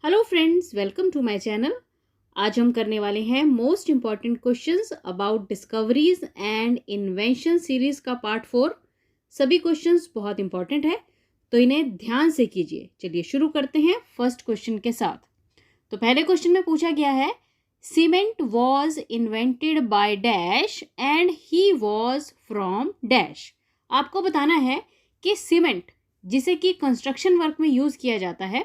Hello friends, welcome to my channel. आज हम करने वाले हैं most important questions about discoveries and invention series का पार्ट 4। सभी क्वेश्चंस बहुत इंपॉर्टेंट है, तो इन्हें ध्यान से कीजिए। चलिए शुरू करते हैं फर्स्ट क्वेश्चन के साथ। तो पहले क्वेश्चन में पूछा गया है, cement was invented by dash and he was from dash. आपको बताना है कि सीमेंट, जिसे कि कंस्ट्रक्शन वर्क में यूज किया जाता है,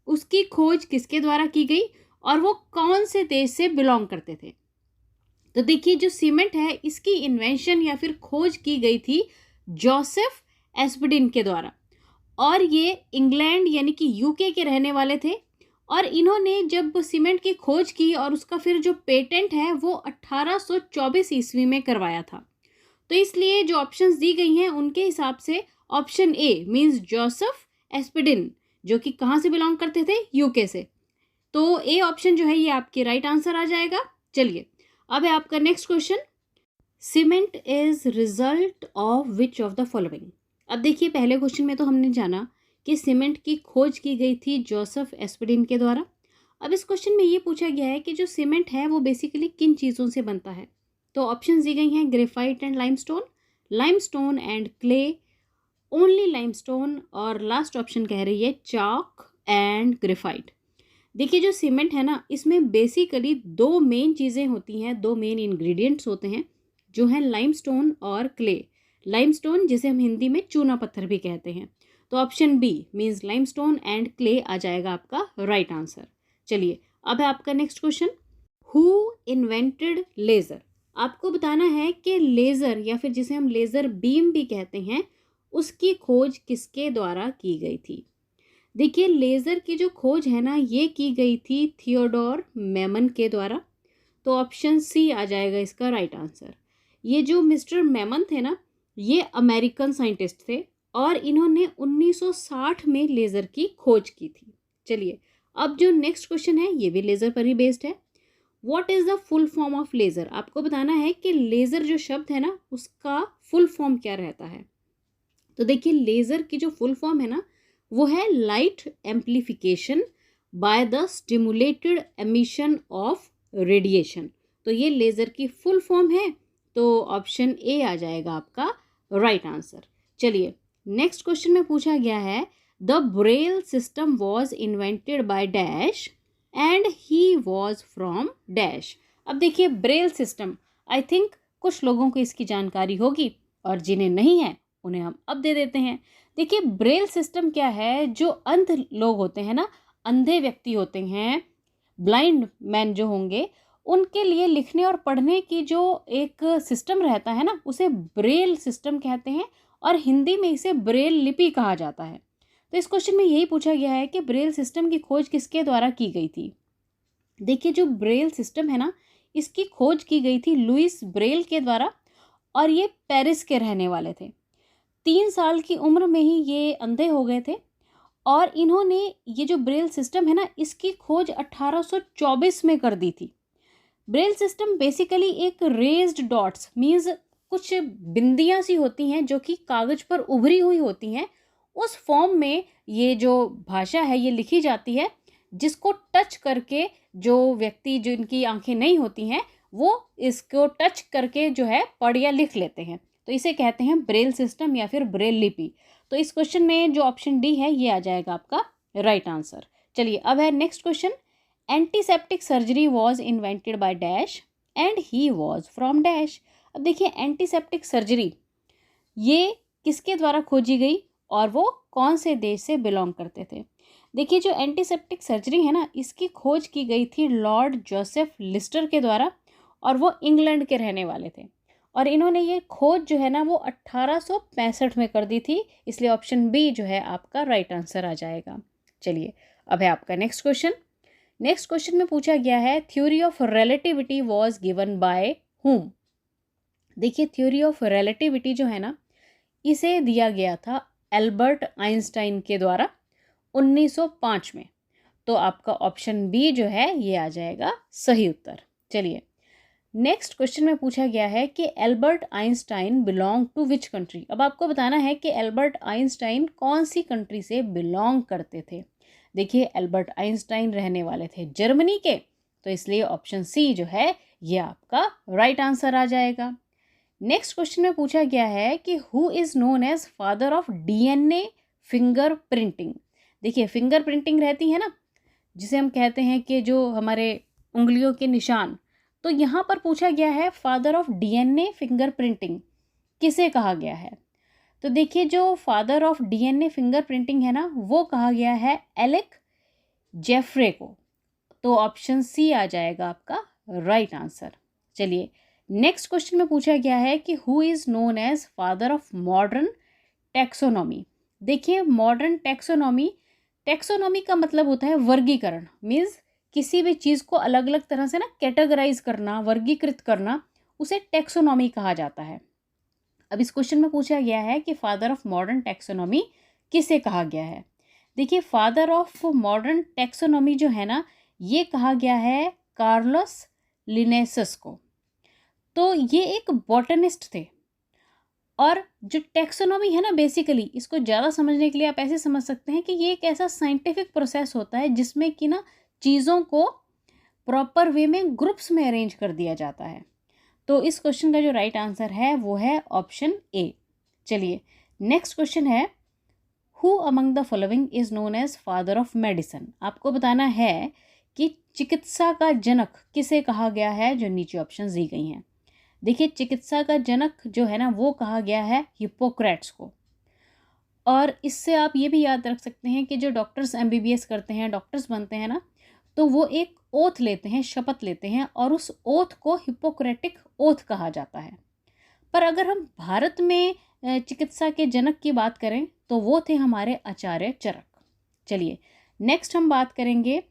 उसकी खोज किसके द्वारा की गई और वो कौन से देश से बिलोंग करते थे। तो देखिए, जो सीमेंट है इसकी इन्वेंशन या फिर खोज की गई थी जोसेफ एस्पडिन के द्वारा, और ये इंग्लैंड यानी कि यूके के रहने वाले थे। और इन्होंने जब सीमेंट की खोज की और उसका फिर जो पेटेंट है वो 1824 ईस्वी में करवाया था। तो इसलिए जो ऑप्शंस दी गई हैं उनके हिसाब से option A means Joseph Aspdin, जो कि कहाँ से बिलोंग करते थे, यूके से। तो ए ऑप्शन जो है ये आपके राइट आंसर आ जाएगा। चलिए अब है आपका next question, cement is result of which of the following. अब देखिए, पहले क्वेश्चन में तो हमने जाना कि सीमेंट की खोज की गई थी जोसेफ एस्पडिन के द्वारा। अब इस क्वेश्चन में ये पूछा गया है कि जो सीमेंट है वो बेसिकली किन चीज़ों से बनता है। तो ऑप्शन दी गई हैं graphite and limestone and clay, only limestone, और लास्ट ऑप्शन कह रही है चॉक एंड ग्रेफाइट। देखिए, जो सीमेंट है ना, इसमें बेसिकली दो मेन चीज़ें होती हैं, दो मेन इंग्रेडिएंट्स होते हैं, जो हैं लाइमस्टोन और क्ले। लाइमस्टोन जिसे हम हिंदी में चूना पत्थर भी कहते हैं। तो option B means limestone and clay आ जाएगा आपका राइट आंसर। चलिए अब है आपका next question, who invented laser. आपको बताना है कि लेज़र या फिर जिसे हम लेज़र बीम भी कहते हैं, उसकी खोज किसके द्वारा की गई थी। देखिए, लेज़र की जो खोज है ना ये की गई थी थियोडोर मेमन के द्वारा। तो ऑप्शन सी आ जाएगा इसका राइट आंसर। ये जो मिस्टर मेमन थे ना, ये अमेरिकन साइंटिस्ट थे और इन्होंने 1960 में लेज़र की खोज की थी। चलिए अब जो नेक्स्ट क्वेश्चन है ये भी लेज़र पर ही बेस्ड है। What is the full form of laser. आपको बताना है कि लेज़र जो शब्द है ना उसका फुल फॉर्म क्या रहता है। तो देखिए, लेज़र की जो फुल फॉर्म है ना वो है light amplification by the stimulated emission of radiation. तो ये लेज़र की फुल फॉर्म है। तो ऑप्शन ए आ जाएगा आपका राइट आंसर। चलिए नेक्स्ट क्वेश्चन में पूछा गया है, the Braille system was invented by dash and he was from dash. अब देखिए, ब्रेल सिस्टम आई थिंक कुछ लोगों को इसकी जानकारी होगी और जिन्हें नहीं है उन्हें हम अब दे देते हैं। देखिए, ब्रेल सिस्टम क्या है, जो अंध लोग होते हैं ना, अंधे व्यक्ति होते हैं, ब्लाइंड मैन जो होंगे, उनके लिए लिखने और पढ़ने की जो एक सिस्टम रहता है ना उसे ब्रेल सिस्टम कहते हैं, और हिंदी में इसे ब्रेल लिपि कहा जाता है। तो इस क्वेश्चन में यही पूछा गया है कि ब्रेल सिस्टम की खोज किसके द्वारा की गई थी। देखिए, जो ब्रेल सिस्टम है ना इसकी खोज की गई थी लुइस ब्रेल के द्वारा, और ये पेरिस के रहने वाले थे। 3 साल की उम्र में ही ये अंधे हो गए थे, और इन्होंने ये जो ब्रेल सिस्टम है ना इसकी खोज 1824 में कर दी थी। ब्रेल सिस्टम बेसिकली एक रेज्ड डॉट्स मीन्स कुछ बिंदियां सी होती हैं जो कि कागज पर उभरी हुई होती हैं, उस फॉर्म में ये जो भाषा है ये लिखी जाती है, जिसको टच करके जो व्यक्ति जिनकी आंखें नहीं होती हैं वो इसको टच करके जो है पढ़ या लिख लेते हैं। तो इसे कहते हैं ब्रेल सिस्टम या फिर ब्रेल लिपि। तो इस क्वेश्चन में जो ऑप्शन डी है ये आ जाएगा आपका राइट आंसर। चलिए अब है next question, antiseptic surgery was invented by dash and he was from dash. अब देखिए, एंटीसेप्टिक सर्जरी ये किसके द्वारा खोजी गई और वो कौन से देश से बिलोंग करते थे। देखिए, जो एंटीसेप्टिक सर्जरी है ना इसकी खोज की गई थी लॉर्ड जोसेफ लिस्टर के द्वारा, और वो इंग्लैंड के रहने वाले थे, और इन्होंने ये खोज जो है ना वो 1865 में कर दी थी। इसलिए ऑप्शन बी जो है आपका राइट आंसर आ जाएगा। चलिए अब है आपका नेक्स्ट क्वेश्चन। नेक्स्ट क्वेश्चन में पूछा गया है, theory of relativity was given by whom. देखिए, थ्योरी ऑफ रिलेटिविटी जो है ना इसे दिया गया था एल्बर्ट आइंस्टाइन के द्वारा 1905 में। तो आपका ऑप्शन बी जो है ये आ जाएगा सही उत्तर। चलिए नेक्स्ट क्वेश्चन में पूछा गया है कि Albert Einstein belong to which country. अब आपको बताना है कि एल्बर्ट आइंस्टाइन कौन सी कंट्री से बिलोंग करते थे। देखिए एल्बर्ट आइंस्टाइन रहने वाले थे जर्मनी के, तो इसलिए ऑप्शन सी जो है ये आपका राइट आंसर आ जाएगा। नेक्स्ट क्वेश्चन में पूछा गया है कि who is known as father of DNA finger printing. देखिए फिंगर प्रिंटिंग रहती है ना, जिसे हम कहते हैं कि जो हमारे उंगलियों के निशान, तो यहाँ पर पूछा गया है father of DNA finger printing किसे कहा गया है। तो देखिए जो father of DNA finger printing है ना, वो कहा गया है एलेक जेफ्रे को। तो ऑप्शन सी आ जाएगा आपका राइट आंसर। चलिए नेक्स्ट क्वेश्चन में पूछा गया है कि who is known as father of modern taxonomy. देखिए मॉडर्न टैक्सोनॉमी, टैक्सोनॉमी का मतलब होता है वर्गीकरण, मीन्स किसी भी चीज़ को अलग अलग तरह से ना कैटेगराइज करना, वर्गीकृत करना, उसे टैक्सोनॉमी कहा जाता है। अब इस क्वेश्चन में पूछा गया है कि फादर ऑफ मॉडर्न टैक्सोनॉमी किसे कहा गया है। देखिए फादर ऑफ मॉडर्न टैक्सोनॉमी जो है ना, ये कहा गया है कार्लोस लिनेसस को। तो ये एक बॉटनिस्ट थे, और जो टैक्सोनॉमी है ना, बेसिकली इसको ज़्यादा समझने के लिए आप ऐसे समझ सकते हैं कि ये एक ऐसा साइंटिफिक प्रोसेस होता है जिसमें कि ना चीज़ों को प्रॉपर वे में ग्रुप्स में अरेंज कर दिया जाता है। तो इस क्वेश्चन का जो राइट आंसर है वो है ऑप्शन ए। चलिए नेक्स्ट क्वेश्चन है, who among the following is known as father of medicine. आपको बताना है कि चिकित्सा का जनक किसे कहा गया है, जो नीचे ऑप्शन दी गई हैं। देखिए चिकित्सा का जनक जो है ना, वो कहा गया है हिप्पोक्रेट्स को। और इससे आप ये भी याद रख सकते हैं कि जो डॉक्टर्स एमबीबीएस करते हैं, डॉक्टर्स बनते हैं ना, तो वो एक ओथ लेते हैं, शपथ लेते हैं, और उस ओथ को हिप्पोक्रेटिक ओथ कहा जाता है। पर अगर हम भारत में चिकित्सा के जनक की बात करें तो वो थे हमारे आचार्य चरक। चलिए नेक्स्ट हम बात करेंगे,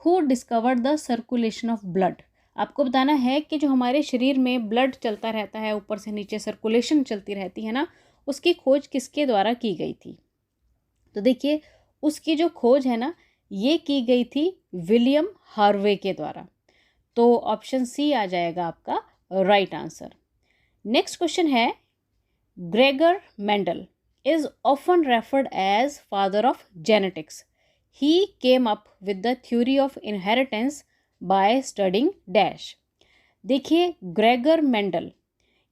who discovered the circulation of blood. आपको बताना है कि जो हमारे शरीर में ब्लड चलता रहता है, ऊपर से नीचे सर्कुलेशन चलती रहती है ना, उसकी खोज किसके द्वारा की गई थी। तो देखिए उसकी जो खोज है ना, ये की गई थी विलियम हार्वे के द्वारा। तो ऑप्शन सी आ जाएगा आपका राइट आंसर। नेक्स्ट क्वेश्चन है, Gregor Mendel is often referred as father of genetics. He came up with the theory of inheritance by studying dash. देखिए ग्रेगर मेंडल,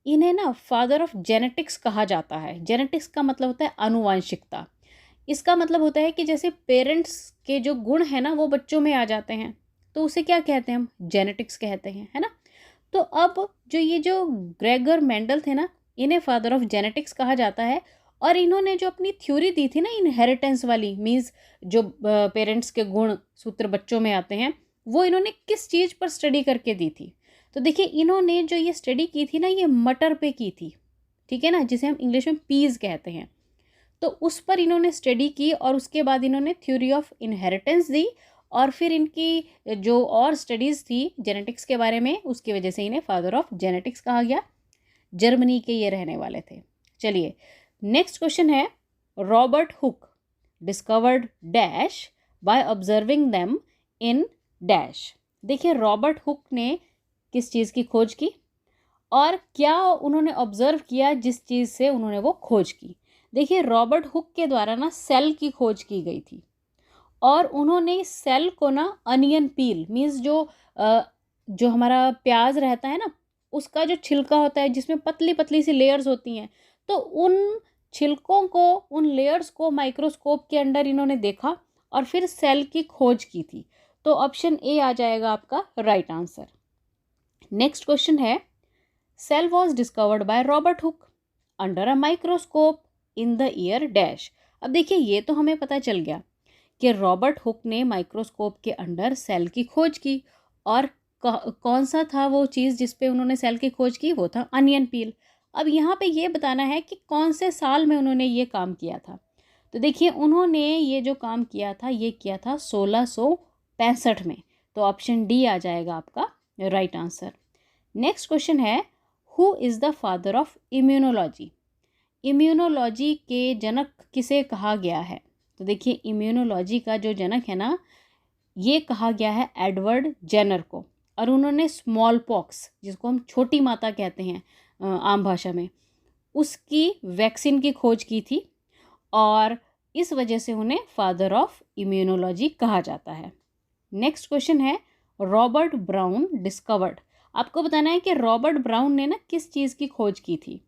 इन्हें ना फादर ऑफ जेनेटिक्स कहा जाता है। जेनेटिक्स का मतलब होता है आनुवांशिकता। इसका मतलब होता है कि जैसे पेरेंट्स के जो गुण है ना, वो बच्चों में आ जाते हैं, तो उसे क्या कहते हैं हम, जेनेटिक्स कहते हैं, है ना। तो अब जो ये जो ग्रेगर मेंडल थे ना, इन्हें फादर ऑफ जेनेटिक्स कहा जाता है। और इन्होंने जो अपनी थ्योरी दी थी ना इनहेरिटेंस वाली, मीन्स जो पेरेंट्स के गुण सूत्र बच्चों में आते हैं, वो इन्होंने किस चीज़ पर स्टडी करके दी थी। तो देखिए इन्होंने जो ये स्टडी की थी ना, ये मटर पे की थी, ठीक है ना, जिसे हम इंग्लिश में पीज कहते हैं। तो उस पर इन्होंने स्टडी की और उसके बाद इन्होंने थ्योरी ऑफ इनहेरिटेंस दी, और फिर इनकी जो और स्टडीज़ थी जेनेटिक्स के बारे में, उसकी वजह से इन्हें फादर ऑफ जेनेटिक्स कहा गया। जर्मनी के ये रहने वाले थे। चलिए नेक्स्ट क्वेश्चन है, Robert Hooke discovered dash by observing them in dash. देखिए रॉबर्ट हुक ने किस चीज़ की खोज की और क्या उन्होंने ऑब्जर्व किया जिस चीज़ से उन्होंने वो खोज की। देखिए रॉबर्ट हुक के द्वारा ना सेल की खोज की गई थी, और उन्होंने सेल को ना अनियन पील, मीन्स जो हमारा प्याज रहता है ना, उसका जो छिलका होता है जिसमें पतली पतली सी लेयर्स होती हैं, तो उन छिलकों को, उन लेयर्स को माइक्रोस्कोप के अंडर इन्होंने देखा और फिर सेल की खोज की थी। तो ऑप्शन ए आ जाएगा आपका राइट आंसर। नेक्स्ट क्वेश्चन है, cell was discovered by Robert Hooke under a microscope in the year dash. अब देखिए ये तो हमें पता चल गया कि रॉबर्ट हुक ने माइक्रोस्कोप के अंडर सेल की खोज की, और कौन सा था वो चीज़ जिस पे उन्होंने सेल की खोज की, वो था अनियन पील। अब यहाँ पे ये बताना है कि कौन से साल में उन्होंने ये काम किया था। तो देखिए उन्होंने ये जो काम किया था, ये किया था 1665 में। तो ऑप्शन डी आ जाएगा आपका राइट आंसर। नेक्स्ट क्वेश्चन है, who is the father of immunology. Immunology के जनक किसे कहा गया है। तो देखिए इम्यूनोलॉजी का जो जनक है ना, ये कहा गया है एडवर्ड जेनर को, और उन्होंने स्मॉल पॉक्स, जिसको हम छोटी माता कहते हैं आम भाषा में, उसकी वैक्सीन की खोज की थी। और इस वजह से उन्हें फादर ऑफ इम्यूनोलॉजी कहा जाता है। नेक्स्ट क्वेश्चन है रॉबर्ट ब्राउन डिस्कवर्ड। आपको बताना है कि रॉबर्ट ब्राउन ने ना किस चीज़ की खोज की थी।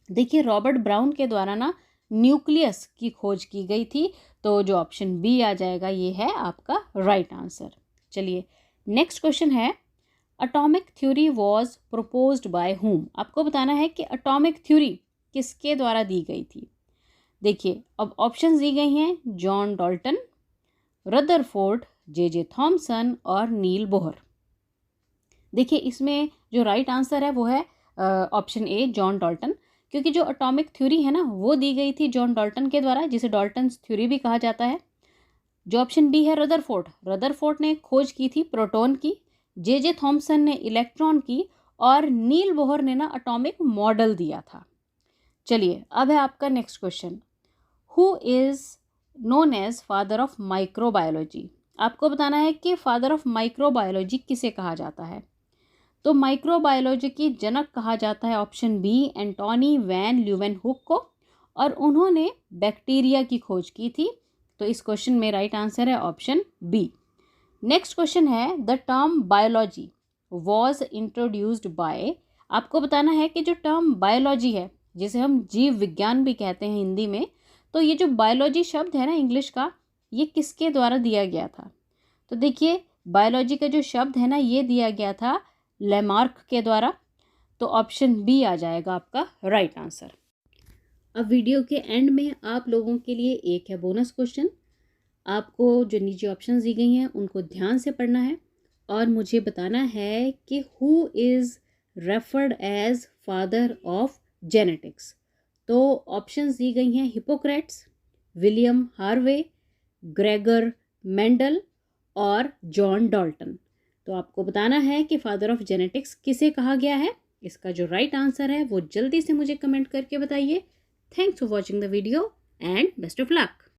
देखिए रॉबर्ट ब्राउन के द्वारा ना न्यूक्लियस की खोज की गई थी, तो जो ऑप्शन बी आ जाएगा ये है आपका राइट आंसर। चलिए नेक्स्ट क्वेश्चन है atomic theory was proposed by whom. आपको बताना है कि अटोमिक थ्योरी किसके द्वारा दी गई थी। देखिए अब ऑप्शंस दी गई हैं John Dalton, Rutherford, J Thomson और नील बोहर। देखिए इसमें जो राइट आंसर है वो है ऑप्शन ए जॉन डाल्टन, क्योंकि जो एटॉमिक थ्योरी है ना वो दी गई थी जॉन डाल्टन के द्वारा, जिसे डाल्टन्स थ्योरी भी कहा जाता है। जो ऑप्शन बी है रदरफोर्ड, रदरफोर्ड ने खोज की थी प्रोटॉन की, जे थॉमसन ने इलेक्ट्रॉन की और नील बोहर ने ना एटॉमिक मॉडल दिया था। चलिए अब है आपका next question, who is known as father of microbiology. आपको बताना है कि फादर ऑफ माइक्रोबायोलॉजी किसे कहा जाता है। तो माइक्रोबायोलॉजी की जनक कहा जाता है option B Antony van Leeuwenhoek को, और उन्होंने बैक्टीरिया की खोज की थी। तो इस क्वेश्चन में राइट आंसर है ऑप्शन बी। नेक्स्ट क्वेश्चन है the term biology was introduced by. आपको बताना है कि जो टर्म बायोलॉजी है, जिसे हम जीव विज्ञान भी कहते हैं हिंदी में, तो ये जो बायोलॉजी शब्द है ना इंग्लिश का, ये किसके द्वारा दिया गया था। तो देखिए बायोलॉजी का जो शब्द है ना ये दिया गया था लेमार्क के द्वारा। तो ऑप्शन बी आ जाएगा आपका राइट आंसर। अब वीडियो के एंड में आप लोगों के लिए एक है बोनस क्वेश्चन। आपको जो नीचे ऑप्शंस दी गई हैं उनको ध्यान से पढ़ना है और मुझे बताना है कि who is referred as father of genetics. तो ऑप्शंस दी गई हैं Hippocrates, William Harvey, Gregor Mendel और जॉन डाल्टन। तो आपको बताना है कि फादर ऑफ जेनेटिक्स किसे कहा गया है। इसका जो राइट आंसर है वो जल्दी से मुझे कमेंट करके बताइए। Thanks for watching the video and best of luck.